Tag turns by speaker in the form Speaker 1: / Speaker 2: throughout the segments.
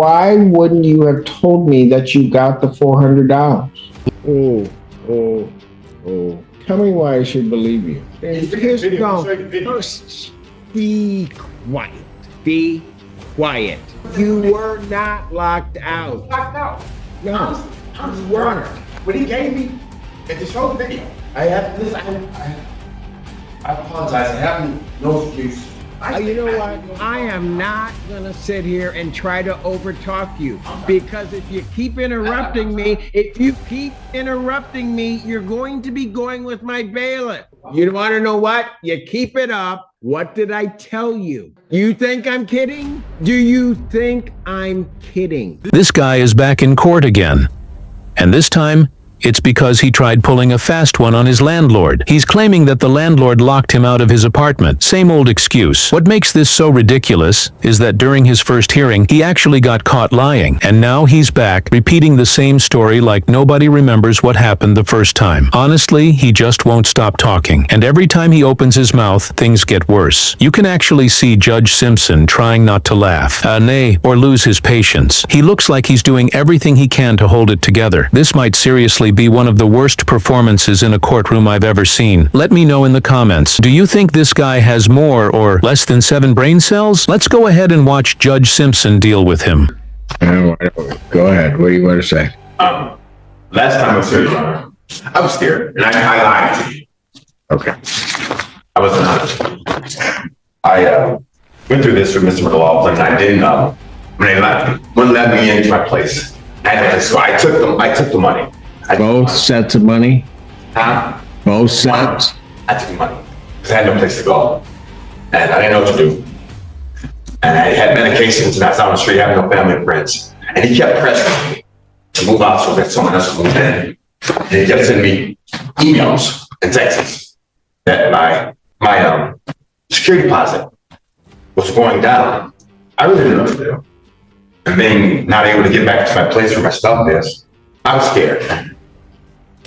Speaker 1: Why wouldn't you have told me that you got the $400? Oh. Tell me why I should believe you. Be quiet. Be quiet. You were not locked out.
Speaker 2: Locked out.
Speaker 1: No,
Speaker 2: I'm
Speaker 1: you weren't.
Speaker 2: What he gave me, it's a show video. I apologize. I have no excuse.
Speaker 1: You know what? I am not going to sit here and try to overtalk you, because if you keep interrupting me, you're going to be going with my bailiff. You want to know what? You keep it up. What did I tell you? You think I'm kidding? Do you think I'm kidding?
Speaker 3: This guy is back in court again. And this time, it's because he tried pulling a fast one on his landlord. He's claiming that the landlord locked him out of his apartment. Same old excuse. What makes this so ridiculous is that during his first hearing, he actually got caught lying. And now he's back, repeating the same story like nobody remembers what happened the first time. Honestly, he just won't stop talking. And every time he opens his mouth, things get worse. You can actually see Judge Simpson trying not to laugh, nay, or lose his patience. He looks like he's doing everything he can to hold it together. This might seriously be one of the worst performances in a courtroom I've ever seen. Let me know in the comments. Do you think this guy has more or less than 7 brain cells? Let's go ahead and watch Judge Simpson deal with him.
Speaker 1: Go ahead. What do you want to say?
Speaker 2: Last time I was here, I was scared, and I lied to you.
Speaker 1: Okay.
Speaker 2: I wasn't honest. I went through this with Mr. McLaughlin, and I didn't know when they wouldn't let me into my place. So I took the money.
Speaker 1: Both sets of money?
Speaker 2: Huh?
Speaker 1: Both sets?
Speaker 2: I took the money because I had no place to go, and I didn't know what to do. And I had medications, and I was on the street having no family and friends. And he kept pressuring me to move out so that someone else would move in. And he kept sending me emails and texts that my security deposit was going down. I really didn't know what to do. And being not able to get back to my place where my stuff is, I was scared.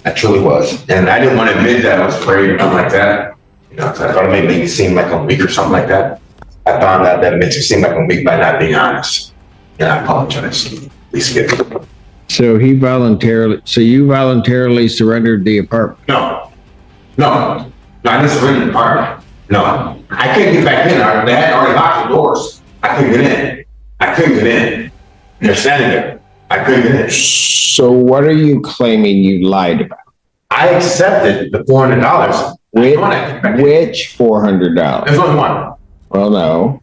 Speaker 2: I truly was. And I didn't want to admit that I was afraid or nothing like that. You know, 'cause I thought it made me seem like I'm weak or something like that. I found out that it makes you seem like I'm weak by not being honest. And I apologize. Please forgive me.
Speaker 1: So you voluntarily surrendered the apartment?
Speaker 2: No, I didn't surrender the apartment. No, I couldn't get back in. They had already locked the doors. I couldn't get in. They're standing there. I couldn't get in.
Speaker 1: So what are you claiming you lied about?
Speaker 2: I accepted the $400.
Speaker 1: Which $400?
Speaker 2: There's only one.
Speaker 1: Well, no.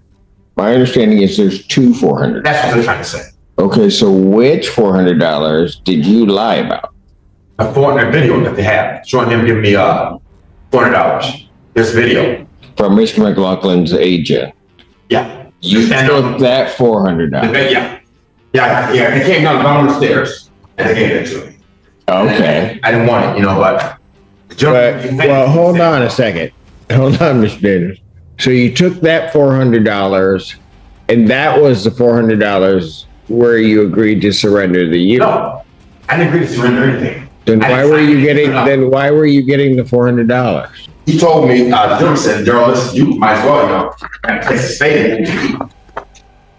Speaker 1: My understanding is there's two $400.
Speaker 2: That's what they're trying to say.
Speaker 1: Okay, so which $400 did you lie about?
Speaker 2: A $400 video that they have showing him giving me $400. This video
Speaker 1: from Mr. McLaughlin's agent.
Speaker 2: Yeah.
Speaker 1: You took that $400.
Speaker 2: Yeah. They came down the stairs and they gave it to me.
Speaker 1: Okay.
Speaker 2: I didn't want it, but.
Speaker 1: Well, hold on a second. Hold on, Mr. Daniels. So you took that $400, and that was the $400 where you agreed to surrender the unit.
Speaker 2: No, I didn't agree to surrender anything.
Speaker 1: Then why were you getting the $400?
Speaker 2: He told me, Jim said, Daryl, listen, you might as well, have a place to stay in.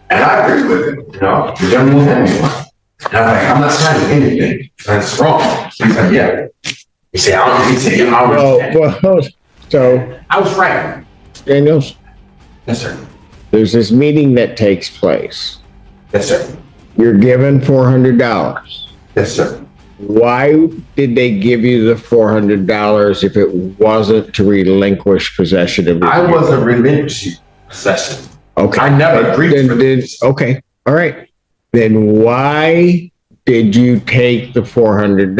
Speaker 2: And I agreed with him, you don't move anyone. And I was like, I'm not signing anything. That's wrong. So he said, yeah. He said,
Speaker 1: so
Speaker 2: I was frightened.
Speaker 1: Daniels?
Speaker 2: Yes, sir.
Speaker 1: There's this meeting that takes place.
Speaker 2: Yes, sir.
Speaker 1: You're given $400.
Speaker 2: Yes, sir.
Speaker 1: Why did they give you the $400 if it wasn't to relinquish possession of it?
Speaker 2: I wasn't relinquishing possession.
Speaker 1: Okay.
Speaker 2: I never agreed to this.
Speaker 1: Okay. All right. Then why did you take the $400?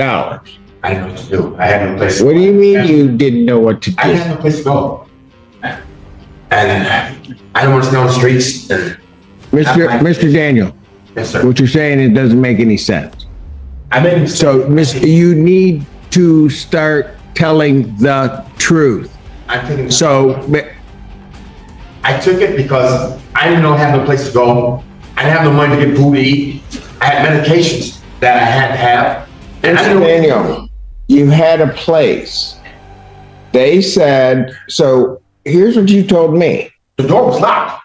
Speaker 2: I didn't know what to do. I had no place to go.
Speaker 1: What do you mean you didn't know what to do?
Speaker 2: I had no place to go. And I don't want to stay on the streets.
Speaker 1: Mr. Daniel.
Speaker 2: Yes, sir.
Speaker 1: What you're saying, it doesn't make any sense.
Speaker 2: So,
Speaker 1: you need to start telling the truth.
Speaker 2: I took it because I didn't have no place to go. I didn't have no money to get food to eat. I had medications that I had to have. And
Speaker 1: Mr. Daniel, you had a place. They said, so here's what you told me.
Speaker 2: The door was locked.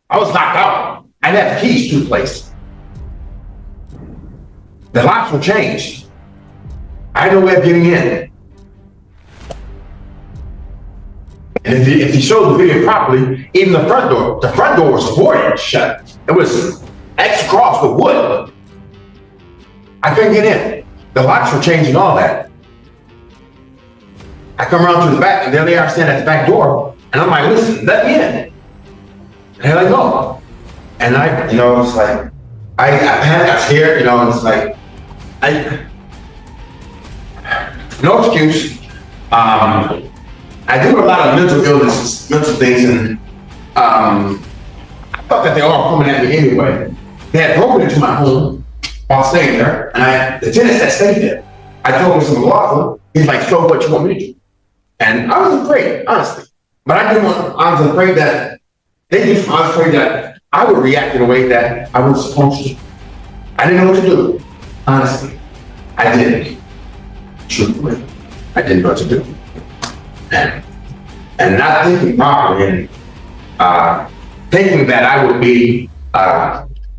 Speaker 2: I was locked out. I didn't have the keys to the place. the locks were changed. I had no way of getting in. And if you showed the video properly, even the front door was boarded shut. It was X across with wood. I couldn't get in. The locks were changed and all that. I come around to the back, and there they are standing at the back door, and I'm like, listen, let me in. And they're like, no. And I, it's like, I panicked, I was scared, and it's like, no excuse. I do a lot of mental illnesses, mental things, and I thought that they were all coming at me anyway. They had broken into my home while staying there, and the tenants that stayed there, I told Mr. McLaughlin, he's like, so what you want me to do? And I was afraid, honestly. But I was afraid that I was afraid that I would react in a way that I wasn't supposed to. I didn't know what to do, honestly. I didn't. Truthfully, I didn't know what to do. And not thinking properly, and thinking that I would be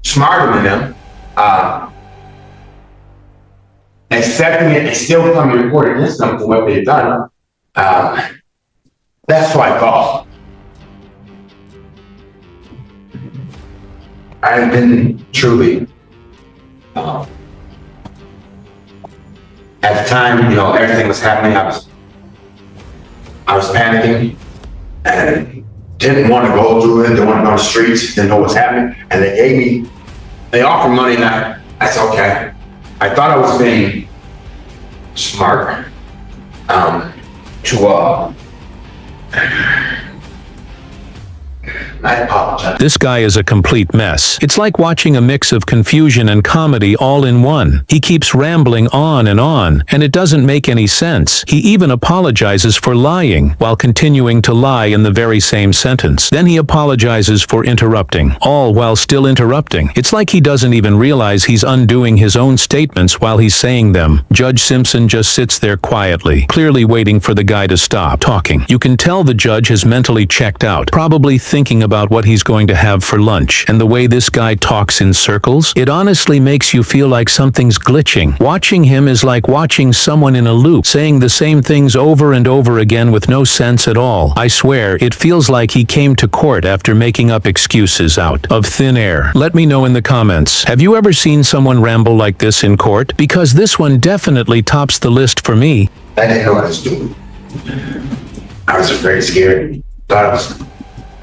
Speaker 2: smarter than them, accepting it and still coming and reporting against them for what they've done, that's what I thought. I've been truly, at the time, everything was happening, I was panicking and didn't want to go through it, didn't want to go on the streets, didn't know what's happening. And they offered money, and I said, okay. I thought I was being smart I apologize.
Speaker 3: This guy is a complete mess. It's like watching a mix of confusion and comedy all in one. He keeps rambling on, and it doesn't make any sense. He even apologizes for lying, while continuing to lie in the very same sentence. Then he apologizes for interrupting, all while still interrupting. It's like he doesn't even realize he's undoing his own statements while he's saying them. Judge Simpson just sits there quietly, clearly waiting for the guy to stop talking. You can tell the judge has mentally checked out, probably thinking about what he's going to have for lunch. And the way this guy talks in circles, it honestly makes you feel like something's glitching. Watching him is like watching someone in a loop, saying the same things over and over again with no sense at all. I swear, it feels like he came to court after making up excuses out of thin air. Let me know in the comments. Have you ever seen someone ramble like this in court? Because this one definitely tops the list for me.
Speaker 2: I didn't know what I was doing. I was very scared. Thought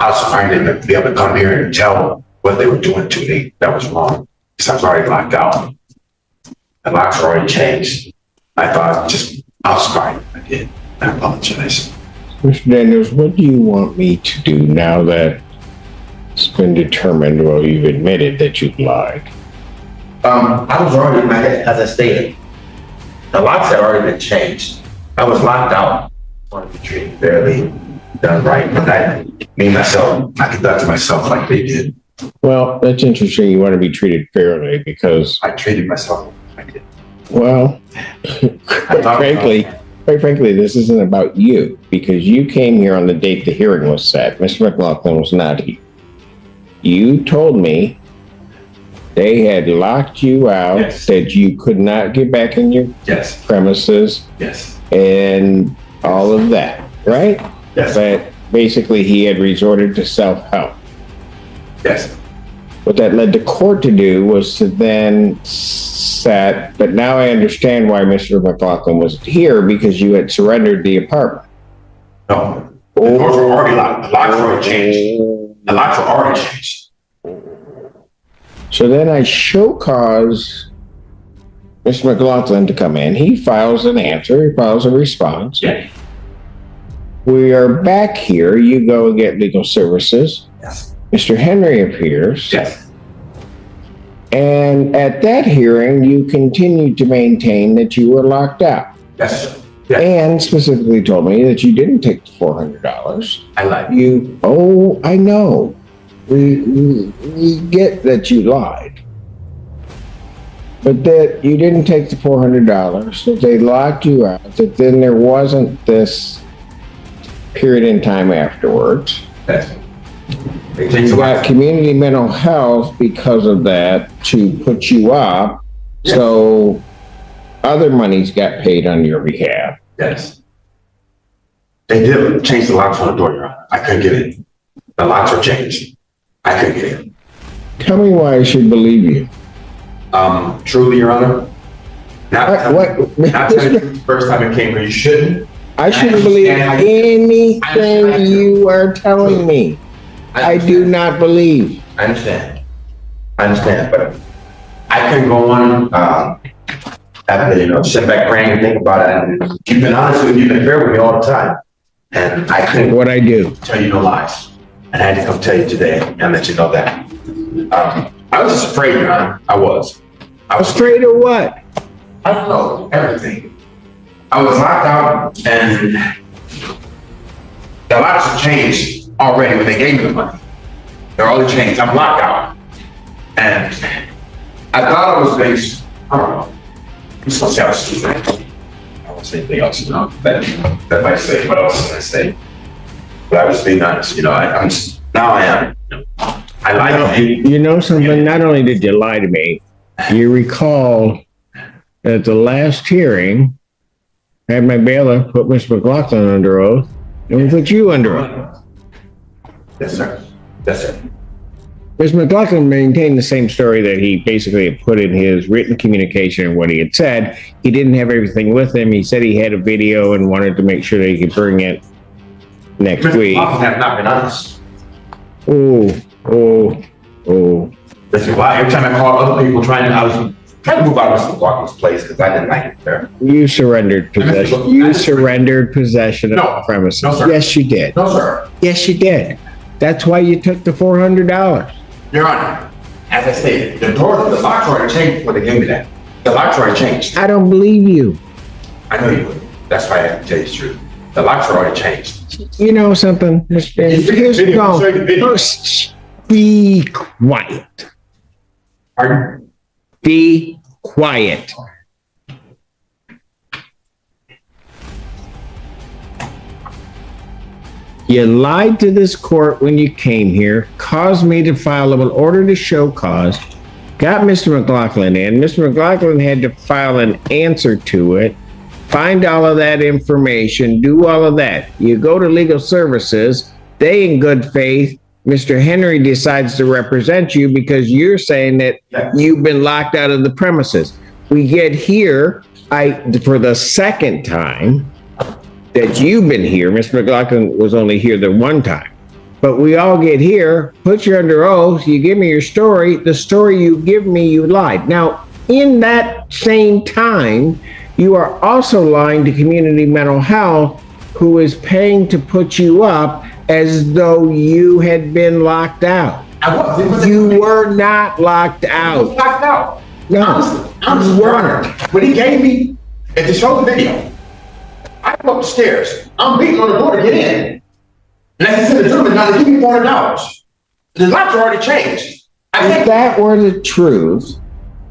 Speaker 2: I was trying to be able to come here and tell what they were doing to me that was wrong. Because I was already locked out. The locks were already changed. I thought I was fine. I did. I apologize.
Speaker 1: Mr. Daniels, what do you want me to do now that it's been determined, well, you've admitted that you lied?
Speaker 2: I was already, as I stated, the locks had already been changed. I was locked out. I wanted to be treated fairly, done right. But I conducted myself like they did.
Speaker 1: Well, that's interesting. You want to be treated fairly because
Speaker 2: I treated myself like I did.
Speaker 1: Well, quite frankly, this isn't about you because you came here on the date the hearing was set. Mr. McLaughlin was not here. You told me they had locked you out,
Speaker 2: yes,
Speaker 1: that you could not get back in your
Speaker 2: yes,
Speaker 1: premises,
Speaker 2: yes,
Speaker 1: and all of that, right?
Speaker 2: Yes.
Speaker 1: But basically, he had resorted to self-help.
Speaker 2: Yes.
Speaker 1: What that led the court to do was to then set, but now I understand why Mr. McLaughlin was here, because you had surrendered the apartment.
Speaker 2: No, the doors were already locked. The locks were already changed. The locks were already changed.
Speaker 1: So then I show cause Mr. McLaughlin to come in. He files an answer. He files a response.
Speaker 2: Yeah.
Speaker 1: We are back here. You go and get legal services.
Speaker 2: Yes.
Speaker 1: Mr. Henry appears.
Speaker 2: Yes.
Speaker 1: And at that hearing, you continued to maintain that you were locked out.
Speaker 2: Yes. Yes.
Speaker 1: And specifically told me that you didn't take the $400.
Speaker 2: I lied.
Speaker 1: I know. We get that you lied. But that you didn't take the $400, that they locked you out, that then there wasn't this period in time afterwards.
Speaker 2: Yes.
Speaker 1: You got community mental health because of that to put you up, So other monies got paid on your behalf.
Speaker 2: Yes. They did change the locks on the door, Your Honor. I couldn't get in. The locks were changed. I couldn't get in.
Speaker 1: Tell me why I should believe you.
Speaker 2: Truly, Your Honor. Not
Speaker 1: What?
Speaker 2: telling you the first time it came here, you shouldn't.
Speaker 1: I shouldn't believe anything you are telling me. I do not believe.
Speaker 2: I understand, but I couldn't go on, after, sit back praying and think about it. And you've been honest with me, you've been fair with me all the time. And I couldn't
Speaker 1: What I do.
Speaker 2: tell you no lies. And I had to come tell you today and let you know that. I was just afraid, Your Honor. I was
Speaker 1: Afraid of what?
Speaker 2: I don't know, everything. I was locked out and the locks have changed already when they gave me the money. They're already changed. I'm locked out. And I thought I was based, I don't know. I'm supposed to have a stupid. I won't say anything else, that might say what else can I say. But I was being honest, I'm just, now I am. I lied to you.
Speaker 1: You know something? Not only did you lie to me, you recall at the last hearing, I had my bailiff put Mr. McLaughlin under oath, and we put you under oath.
Speaker 2: Yes, sir. Yes, sir.
Speaker 1: Mr. McLaughlin maintained the same story that he basically had put in his written communication and what he had said. He didn't have everything with him. He said he had a video and wanted to make sure that he could bring it next week.
Speaker 2: Mr. McLaughlin have not been honest.
Speaker 1: Oh.
Speaker 2: Listen, well, every time I called other people I was trying to move out of Mr. McLaughlin's place because I didn't like it there.
Speaker 1: You surrendered possession. You surrendered possession of the premises.
Speaker 2: No, sir.
Speaker 1: Yes, you did.
Speaker 2: No, sir.
Speaker 1: Yes, you did. That's why you took the $400.
Speaker 2: Your Honor, as I stated, the locks already changed when they gave me that. The locks already changed.
Speaker 1: I don't believe you.
Speaker 2: I know you would. That's why I have to tell you the truth. The locks are already changed.
Speaker 1: You know something, Mr. Here's the go. First, be quiet.
Speaker 2: Pardon?
Speaker 1: Be quiet. You lied to this court when you came here, caused me to file an order to show cause, got Mr. McLaughlin in. Mr. McLaughlin had to file an answer to it, find all of that information, do all of that. You go to legal services, they in good faith, Mr. Henry decides to represent you because you're saying that you've been locked out of the premises. We get here, for the second time that you've been here, Mr. McLaughlin was only here the one time, but we all get here, put you under oath, you give me your story, the story you give me, you lied. Now, in that same time, you are also lying to Community Mental Health, who is paying to put you up as though you had been locked out.
Speaker 2: I was.
Speaker 1: You were not locked
Speaker 2: I was
Speaker 1: out.
Speaker 2: locked out.
Speaker 1: No,
Speaker 2: I'm Your Honor. When he gave me, if you show the video, I go up the stairs. I'm beating on the door to get in. And I said to the gentleman, now they give me $400. The locks are already changed.
Speaker 1: if that were the truth,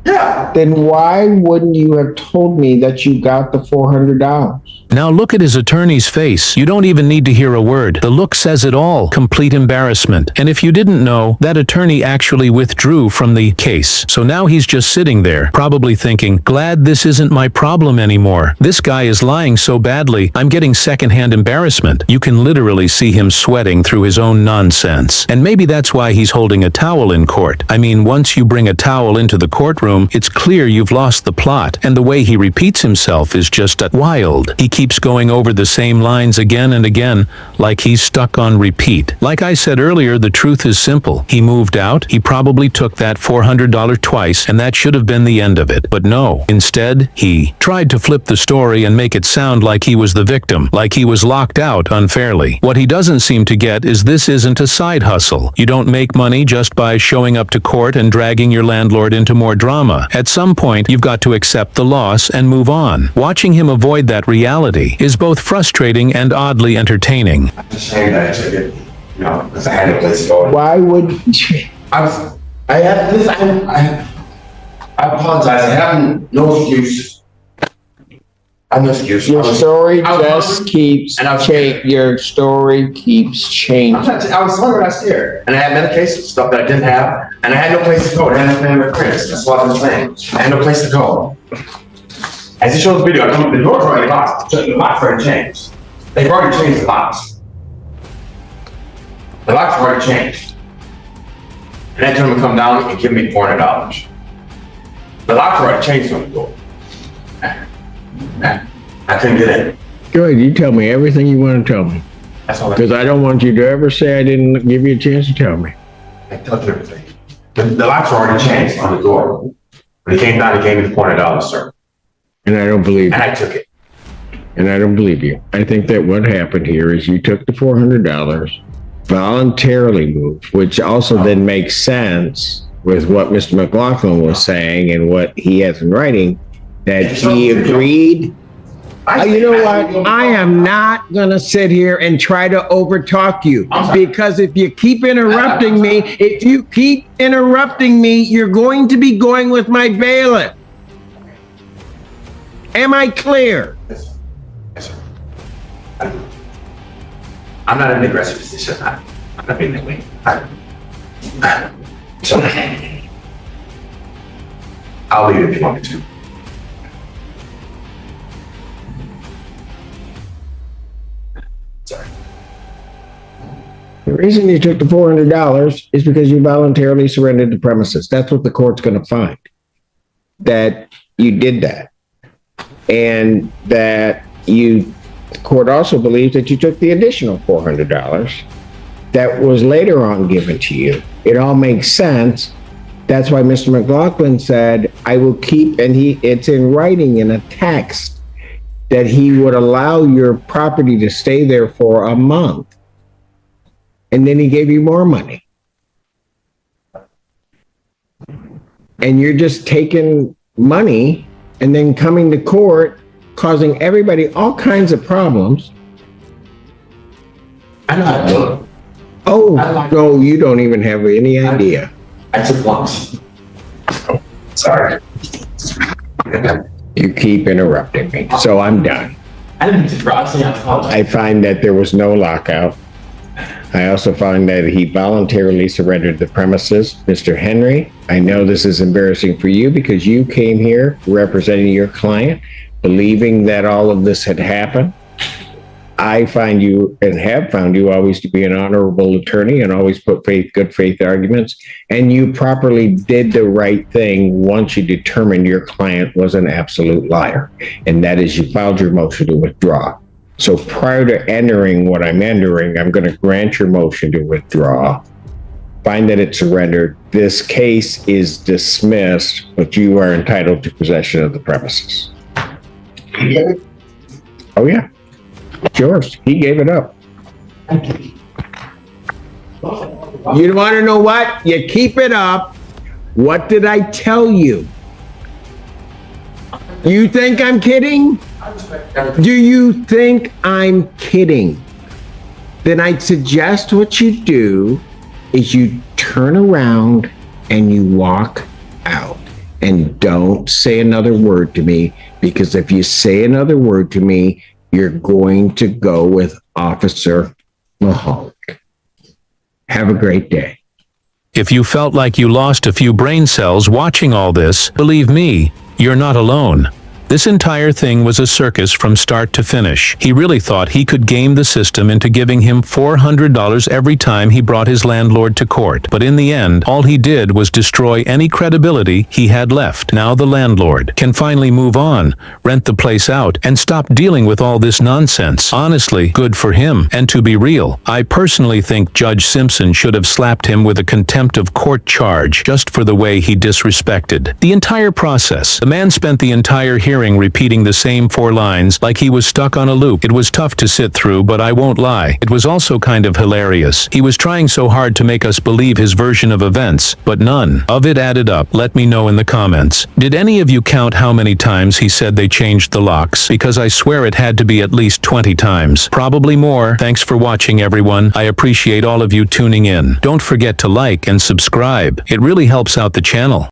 Speaker 2: Yeah.
Speaker 1: then why wouldn't you have told me that you got the $400?
Speaker 3: Now look at his attorney's face. You don't even need to hear a word. The look says it all. Complete embarrassment. And if you didn't know, that attorney actually withdrew from the case. So now he's just sitting there, probably thinking, glad this isn't my problem anymore. This guy is lying so badly, I'm getting secondhand embarrassment. You can literally see him sweating through his own nonsense. And maybe that's why he's holding a towel in court. I mean, once you bring a towel into the courtroom, it's clear you've lost the plot. And the way he repeats himself is just wild. He keeps going over the same lines again and again, like he's stuck on repeat. Like I said earlier, the truth is simple. He moved out, he probably took that $400 twice, and that should have been the end of it. But no, instead, he tried to flip the story and make it sound like he was the victim, like he was locked out unfairly. What he doesn't seem to get is this isn't a side hustle. You don't make money just by showing up to court and dragging your landlord into more drama. At some point, you've got to accept the loss and move on. Watching him avoid that reality is both frustrating and oddly entertaining.
Speaker 2: I'm just saying that I took it, because I had a place to go.
Speaker 1: Why would you?
Speaker 2: I apologize. I have no excuse. I have no excuse.
Speaker 1: Your story just
Speaker 2: hungry,
Speaker 1: keeps
Speaker 2: and I was
Speaker 1: changing. Your story keeps changing.
Speaker 2: I was hungry last year, and I had medication, stuff that I didn't have. And I had no place to go. I had no family friends. That's what I'm saying. I had no place to go. As he shows the video, the door's already locked. The lock's already changed. They've already changed the locks. The lock's already changed. And that gentleman come down and give me $400. The lock's already changed on the door. I couldn't get in.
Speaker 1: Go ahead, you tell me everything you want to tell me.
Speaker 2: That's all.
Speaker 1: Because I don't want you to ever say I didn't give you a chance to tell me.
Speaker 2: I told you everything. The locks already changed on the door. When he came down, he gave me $400, sir.
Speaker 1: And I don't believe
Speaker 2: And
Speaker 1: you.
Speaker 2: I took it.
Speaker 1: And I don't believe you. I think that what happened here is you took the $400, voluntarily moved, which also then makes sense with what Mr. McLaughlin was saying and what he has in writing, that he agreed. You know what? I am not going to sit here and try to overtalk you, because if you keep interrupting me, you're going to be going with my bailiff. Am I clear?
Speaker 2: Yes, sir. Yes, sir. I'm not in an aggressive position. I'm not being that way. So, I'll leave it if you want me to. Sorry.
Speaker 1: The reason you took the $400 is because you voluntarily surrendered the premises. That's what the court's going to find, that you did that. And that the court also believes that you took the additional $400 that was later on given to you. It all makes sense. That's why Mr. McLaughlin said, I will keep, and it's in writing in a text, that he would allow your property to stay there for a month. And then he gave you more money. And you're just taking money and then coming to court, causing everybody all kinds of problems.
Speaker 2: I know how to do it.
Speaker 1: Oh, no, you don't even have any idea.
Speaker 2: I took once. Oh, sorry.
Speaker 1: You keep interrupting me, so I'm done.
Speaker 2: I didn't mean to cross. I apologize.
Speaker 1: I find that there was no lockout. I also find that he voluntarily surrendered the premises. Mr. Henry, I know this is embarrassing for you because you came here representing your client, believing that all of this had happened. I find you, and have found you, always to be an honorable attorney and always put good faith arguments. And you properly did the right thing once you determined your client was an absolute liar. And that is, you filed your motion to withdraw. So prior to entering what I'm entering, I'm going to grant your motion to withdraw, find that it's surrendered. This case is dismissed, but you are entitled to possession of the premises. Oh, yeah. It's yours. He gave it up. You want to know what? You keep it up. What did I tell you? You think I'm kidding? Do you think I'm kidding? Then I'd suggest what you do is you turn around and you walk out. And don't say another word to me, because if you say another word to me, you're going to go with Officer Mahoney. Have a great day.
Speaker 3: If you felt like you lost a few brain cells watching all this, believe me, you're not alone. This entire thing was a circus from start to finish. He really thought he could game the system into giving him $400 every time he brought his landlord to court. But in the end, all he did was destroy any credibility he had left. Now the landlord can finally move on, rent the place out, and stop dealing with all this nonsense. Honestly, good for him. And to be real, I personally think Judge Simpson should have slapped him with a contempt of court charge just for the way he disrespected the entire process. The man spent the entire hearing repeating the same 4 lines like he was stuck on a loop. It was tough to sit through, but I won't lie, it was also kind of hilarious. He was trying so hard to make us believe his version of events, but none of it added up. Let me know in the comments. Did any of you count how many times he said they changed the locks? Because I swear it had to be at least 20 times. Probably more. Thanks for watching, everyone. I appreciate all of you tuning in. Don't forget to like and subscribe. It really helps out the channel.